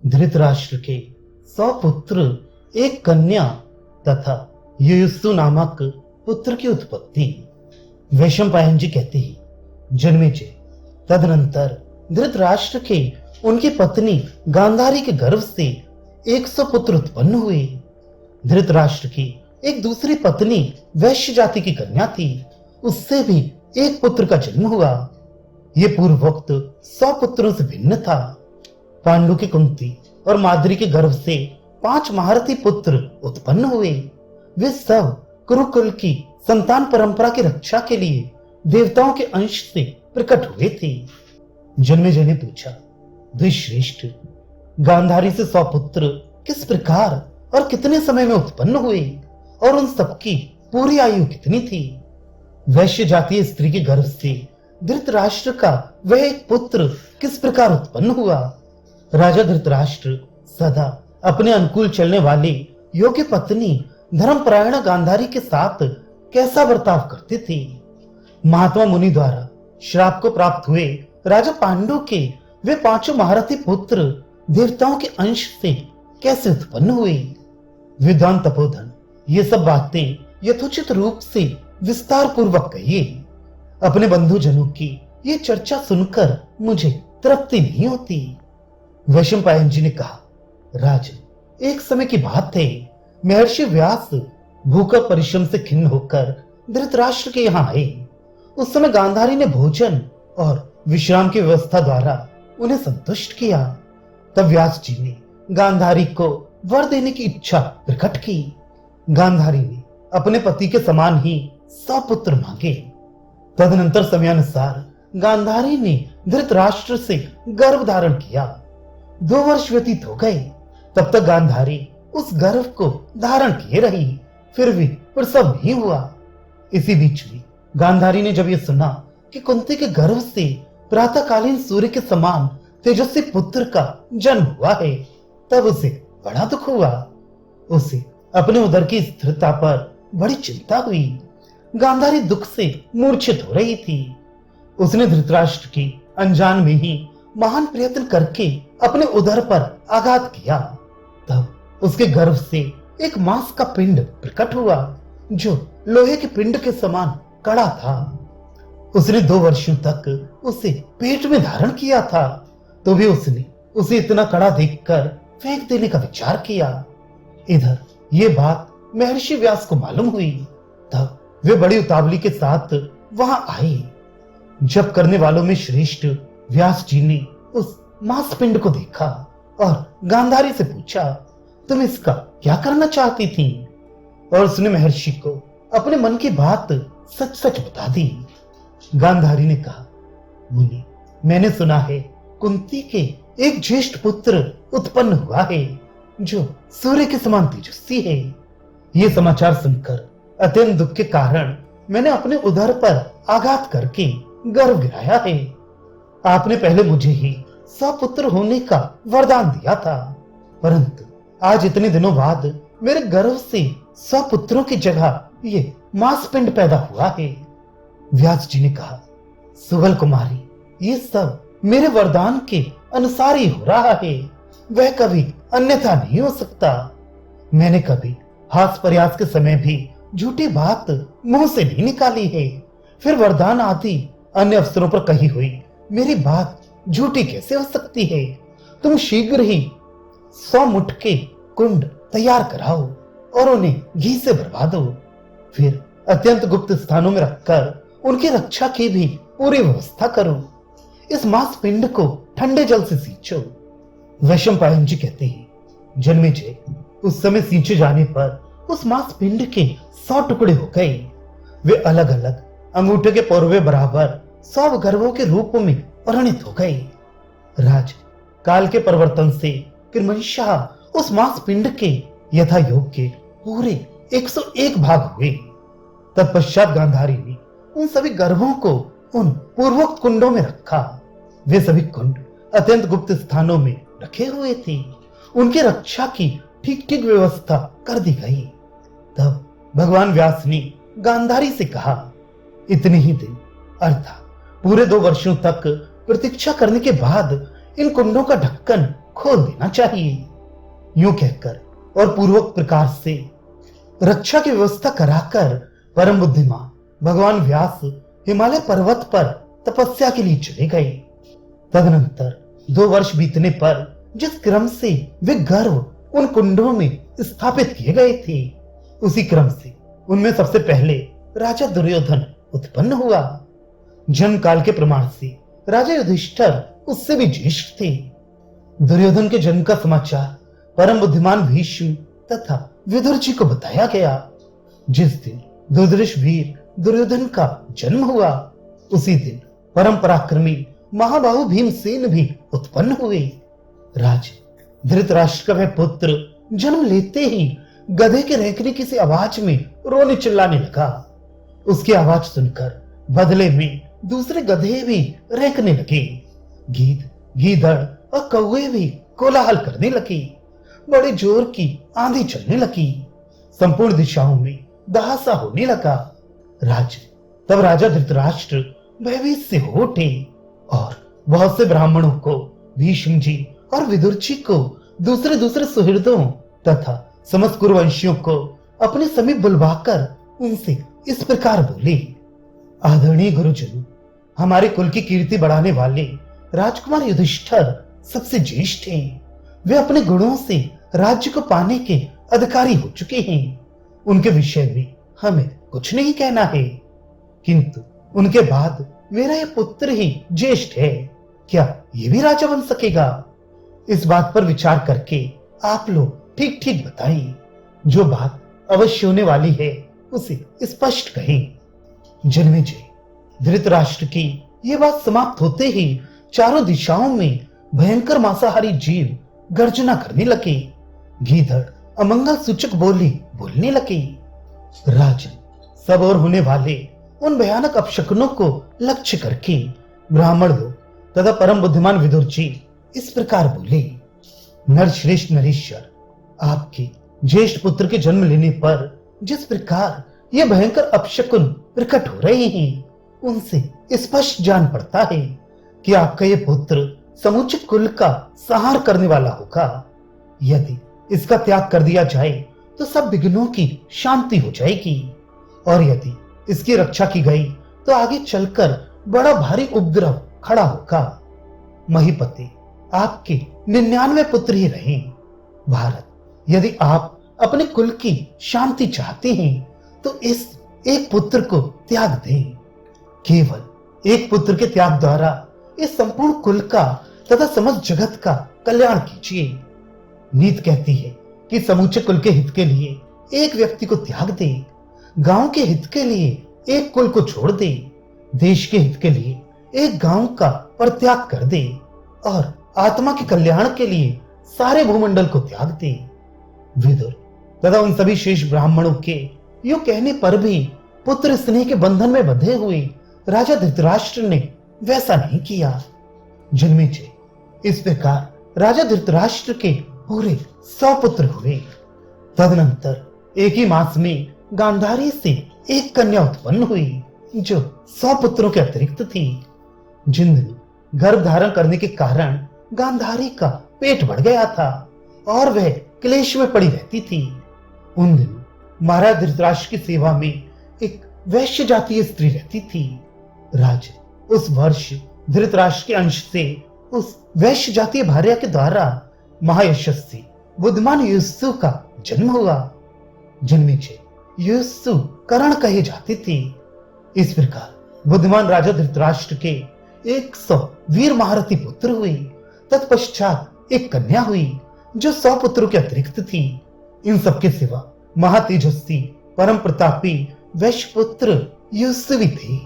धृतराष्ट्र के 100 पुत्र, एक कन्या तथा युयुत्सु नामक पुत्र की उत्पत्ति। वैशंपायन जी कहते हैं, जन्मेजय, तदनंतर धृतराष्ट्र के उनकी पत्नी गांधारी के गर्भ से 100 पुत्र उत्पन्न हुए। धृतराष्ट्र की एक दूसरी पत्नी वैश्य जाति की कन्या थी, उससे भी एक पुत्र का जन्म हुआ। यह पूर्वोक्त 100 पुत्रों से भिन्न था। पांडु की कुंती और माद्री के गर्भ से 5 महारथी पुत्र उत्पन्न हुए। वे सब कुरुकुल की संतान परंपरा की रक्षा के लिए देवताओं के अंश से प्रकट हुए थे। जन्मेजय ने पूछा, द्विश्रेष्ठ, गांधारी से 100 पुत्र किस प्रकार और कितने समय में उत्पन्न हुए और उन सबकी पूरी आयु कितनी थी? वैश्य जातीय स्त्री के गर्भ से धृतराष्ट्र का वह एक पुत्र किस प्रकार उत्पन्न हुआ? राजा धृतराष्ट्र सदा अपने अनुकूल चलने वाले योग्य पत्नी धर्मपरायण गांधारी के साथ कैसा बर्ताव करते थे? महात्मा मुनि द्वारा श्राप को प्राप्त हुए राजा पांडु के वे 5 महारथी पुत्र देवताओं के अंश से कैसे उत्पन्न हुए? विद्वान तपोधन ये सब बातें यथोचित रूप से विस्तार पूर्वक कहिए। अपने बंधुजनों की ये चर्चा सुनकर मुझे तृप्ति नहीं होती। वैशंपायन जी ने कहा, राजन, एक समय की बात है, महर्षि व्यास भूख और परिश्रम से खिन्न होकर धृतराष्ट्र के यहाँ आए। उस समय गांधारी ने भोजन और विश्राम की व्यवस्था द्वारा उन्हें संतुष्ट किया। तब व्यास जी ने गांधारी को वर देने की इच्छा प्रकट की। गांधारी ने अपने पति के समान ही 100 पुत्र मांगे। तदनंतर समयानुसार गांधारी ने धृतराष्ट्र से गर्भ धारण किया। 2 वर्ष व्यतीत हो गए। तब तक गांधारी उस गर्भ को धारण किए रही, फिर भी प्रसव नहीं हुआ। इसी बीच में गांधारी ने जब यह सुना कि कुंती के गर्भ से प्रातःकालीन सूर्य के समान तेजस्वी पुत्र का जन्म हुआ है, तब उसे बड़ा दुख हुआ। उसे अपने उदर की स्थिरता पर बड़ी चिंता हुई। गांधारी दुख से मूर्छित हो रही थी। उसने धृतराष्ट्र की अनजान में ही महान प्रयत्न करके अपने उदर पर आघात किया। तब उसके गर्भ से एक मांस का पिंड प्रकट हुआ जो लोहे के पिंड के समान कड़ा था। उसने 2 वर्षों तक उसे पेट में धारण किया था, तो भी उसने उसे इतना कड़ा देखकर फेंक देने का विचार किया। इधर ये बात महर्षि व्यास को मालूम हुई। तब वे बड़ी उतावली के साथ वहां आए। जब करने वालों में श्रेष्ठ व्यास जी ने उस मांस पिंड को देखा और गांधारी से पूछा, तुम इसका क्या करना चाहती थी? और उसने महर्षि को अपने मन की बात सच सच बता दी। गांधारी ने कहा, मुनि, मैंने सुना है कुंती के एक ज्येष्ठ पुत्र उत्पन्न हुआ है जो सूर्य के समान तेजस्वी है। ये समाचार सुनकर अत्यंत दुख के कारण मैंने अपने उदर पर आघात करके गर्भ गिराया है। आपने पहले मुझे ही 100 पुत्र होने का वरदान दिया था, परंतु आज इतने दिनों बाद मेरे गर्भ से 100 पुत्रों की जगह ये मांसपिंड पैदा हुआ है। व्यास जी ने कहा, सुबल कुमारी, ये सब मेरे वरदान के अनुसार ही हो रहा है, वह कभी अन्यथा नहीं हो सकता। मैंने कभी हास प्रयास के समय भी झूठी बात मुंह से नहीं निकाली है, फिर वरदान आदि अन्य अवसरों पर कही हुई मेरी बात झूठी कैसे हो सकती है? तुम शीघ्र ही 100 मुठ के कुंड तैयार कराओ और उन्हें घी से भरवा दो। फिर अत्यंत गुप्त स्थानों में रखकर उनकी रक्षा की भी पूरी व्यवस्था करो। इस मांस पिंड को ठंडे जल से सींचो। वैशंपायन जी कहते हैं, जन्मेजय, उस समय सींचे जाने पर उस मांस पिंड के 100 टुकड़े हो गए। वे अलग अलग अंगूठे के पौरवे बराबर 100 गर्भों के रूप में परिणित हो गए। राज काल के परिवर्तन से क्रमशः उस मांस पिंड के यथा योग्य पूरे 101 भाग हुए। तत्पश्चात गांधारी ने उन सभी गर्भों को उन पूर्वोक्त कुंडों में रखा। वे सभी कुंड अत्यंत गुप्त स्थानों में रखे हुए थे। उनकी रक्षा की ठीक ठीक व्यवस्था कर दी गई। तब भगवान व्यास ने गांधारी से कहा, इतने ही दिन अर्थात पूरे 2 वर्षों तक प्रतीक्षा करने के बाद इन कुंडों का ढक्कन खोल देना चाहिए। यूं कहकर और पूर्वक प्रकार से रक्षा की व्यवस्था कराकर परम बुद्धिमान भगवान व्यास हिमालय पर्वत पर तपस्या के लिए चले गए। तदनंतर 2 वर्ष बीतने पर जिस क्रम से वे गर्भ उन कुंडों में स्थापित किए गए थे, उसी क्रम से उनमें सबसे पहले राजा दुर्योधन उत्पन्न हुआ। जन्म काल के प्रमाण से राजा युधिष्ठिर उससे भी ज्येष्ठ थे। दुर्योधन के जन्म का समाचार परम बुद्धिमान भीष्म तथा विदुर जी को बताया गया। जिस दिन दुर्धर्ष वीर दुर्योधन का जन्म हुआ, उसी दिन परम पराक्रमी महाबाहु भीमसेन भी उत्पन्न हुए। राजा धृतराष्ट्र का वह पुत्र जन्म लेते ही गधे के रहकने की सी आवाज में रोने चिल्लाने लगा। उसकी आवाज सुनकर बदले में दूसरे गधे भी रहकने लगे। गीद, गीदड़ और कौवे भी कोलाहल करने लगे। बड़े जोर की आंधी चलने लगी। संपूर्ण दिशाओं में दहासा होने लगा। तब राजा धृतराष्ट्र भयभीत से हो उठे और बहुत से ब्राह्मणों को, भीष्म जी और विदुर जी को, दूसरे दूसरे सुहृदों तथा समस्त कुरुवंशियों को अपने समीप बुलवाकर उनसे इस प्रकार बोले। आदरणीय गुरुजनों, हमारे कुल की कीर्ति बढ़ाने वाले राजकुमार युधिष्ठिर सबसे ज्येष्ठ हैं। वे अपने गुणों से राज्य को पाने के अधिकारी हो चुके हैं। उनके विषय में हमें कुछ नहीं कहना है, किंतु उनके बाद मेरा यह पुत्र ही ज्येष्ठ है। क्या ये भी राजा बन सकेगा? इस बात पर विचार करके आप लोग ठीक ठीक बताइए। जो बात अवश्य होने वाली है उसे स्पष्ट कहें। जन्मेजय, धृतराष्ट्र की यह बात समाप्त होते ही चारों दिशाओं में भयंकर मांसाहारी जीव गर्जना करने लगे। गीदड़ अमंगल सूचक बोली बोलने लगे। राजन, सब और होने वाले उन भयानक अपशकुनों को लक्ष्य करके ब्राह्मण लोग तथा परम बुद्धिमान विदुर जी इस प्रकार बोले। नरश्रेष्ठ नरेश्वर, आपके ज्येष्ठ पुत्र के जन्म लेने पर जिस प्रकार ये भयंकर अपशकुन प्रकट हो रहे हैं, उनसे स्पष्ट जान पड़ता है कि आपका ये पुत्र समूचे कुल का संहार करने वाला होगा। यदि इसका त्याग कर दिया जाए तो सब विघ्नों की शांति हो जाएगी, और यदि इसकी रक्षा की गई तो आगे चलकर बड़ा भारी उपद्रव खड़ा होगा। महीपति, आपके 99 पुत्र ही रहे। भारत, यदि आप अपने कुल की शांति चाहते हैं तो इस एक पुत्र को त्याग दें। केवल एक पुत्र के त्याग द्वारा इस संपूर्ण कुल का तथा समस्त जगत का कल्याण कीजिए। नीत कहती है कि समूचे कुल के हित के लिए एक व्यक्ति को त्याग दे, गांव के हित के लिए एक कुल को छोड़ दे, देश के हित के लिए एक गांव का परित्याग कर दे, और आत्मा के कल्याण के लिए सारे भूमंडल को त्याग दे। विदुर तथा उन सभी शेष ब्राह्मणों के यूं कहने पर भी पुत्र स्नेह के बंधन में बंधे हुए राजा धृतराष्ट्र ने वैसा नहीं किया। जन्मेजय, इस प्रकार राजा धृतराष्ट्र के पूरे 100 पुत्र हुए। तदनंतर एक ही मास में गांधारी से एक कन्या उत्पन्न हुई, जो 100 पुत्रों के अतिरिक्त थी। जिन दिनों गर्भ धारण करने के कारण गांधारी का पेट बढ़ गया था और वह क्लेश में पड़ी रहती थी, उन दिनों महाराज धृतराष्ट्र की सेवा में एक वैश्य जातीय स्त्री रहती थी। उस वर्ष धृतराष्ट्र के अंश से उस वैश्य जातीय भार्या के द्वारा महायशस्वी बुद्धिमान युयुत्सु का जन्म हुआ। जन्मेजय, युयुत्सु कर्ण कहे जाते थे। इस प्रकार बुद्धिमान राजा धृतराष्ट्र के 100 वीर महारथी पुत्र हुए। तत्पश्चात एक कन्या हुई जो 100 पुत्रों के अतिरिक्त थी। इन सबके सिवा महातेजस्वी परम प्रतापी वैश्य पुत्र युयुत्सु भी थे।